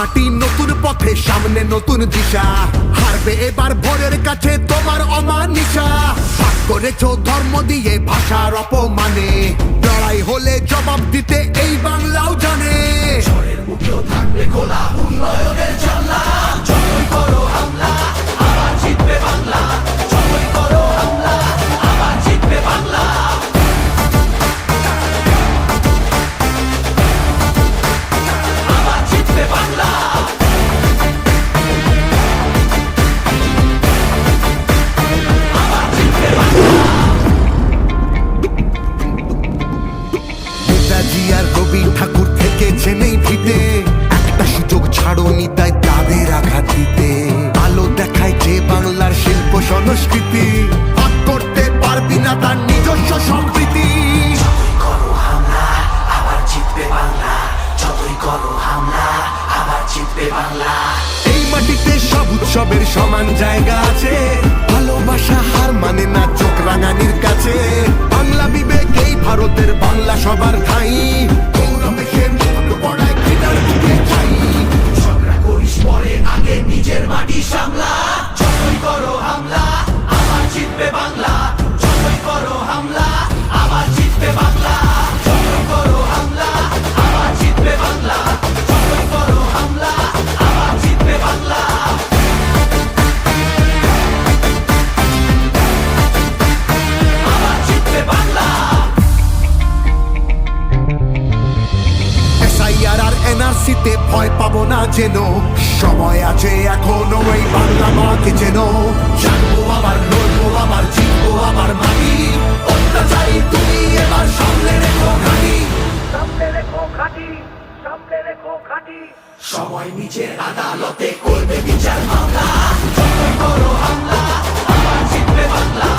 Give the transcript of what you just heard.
হাঁটি নতুন পথে, সামনে নতুন দিশা। হারবে এবার ভোরের কাছে তোমার অমানিসা। ভাগ করেছো ধর্ম দিয়ে ভাষার অপমানে, লড়াই হলে জবাব দিতে এই বাংলাও জানে। ঝড়ের মুখেও থাকবে খোলা উন্নয়নের জানলা। যতই করো হামলা আবার জিতবে বাংলা। যতই করো হামলা আবার জিতবে বাংলা। আবার জিতবে বাংলা। আবার জিতবে বাংলা। নেতাজি আর রবি ঠাকুর থেকেছেন এই ভিতে, একটা সুযোগ ছাড়োনি তাই তাদের আঘাত দিতে। আলো দেখায় যে বাংলার শিল্প সংস্কৃতি, ভাগ করতে পারবি না তার নিজস্ব সম্প্রীতি। যতই করো হামলা আবার জিতবে বাংলা। যতই করো হামলা আবার জিতবে বাংলা। এই মাটিতে সব উৎসবের সমান জায়গা আছে, ভালোবাসা হার মানে না চোখ রাঙানির কাছে। বাংলা বিবেক এই ভারতের, বাংলা সবার ঠাই। গৌরবে সে মুক্ত পড়ায় ঘৃণার বুকে ছাই। ঝগড়া করিস পরে, আগে নিজের মাটি সামলা। যতই করো হামলা আবার জিতবে বাংলা। যতই করো হামলা আবার জিতবে বাংলা। যতই করো হামলা আবার জিতবে বাংলা। যতই করো হামলা আবার জিতবে বাংলা। আবার জিতবে বাংলা। এসআইআর আর এনআরসিতে ভয় পাবো না যেন, সময় আছে এখনো এই বাংলা মাকে যেন। জানবো আবার, লড়বো আবার, জিতবো আবার মাটি। অত্যাচারী তুমি এবার সামলে রেখো ঘাঁটি। সামনে রেখো ঘাঁটি, সামনে রেখো ঘাঁটি। সময় নিজের আদালতে করবে বিচার মামলা। যতই করো হামলা আবার জিতবে বাংলা।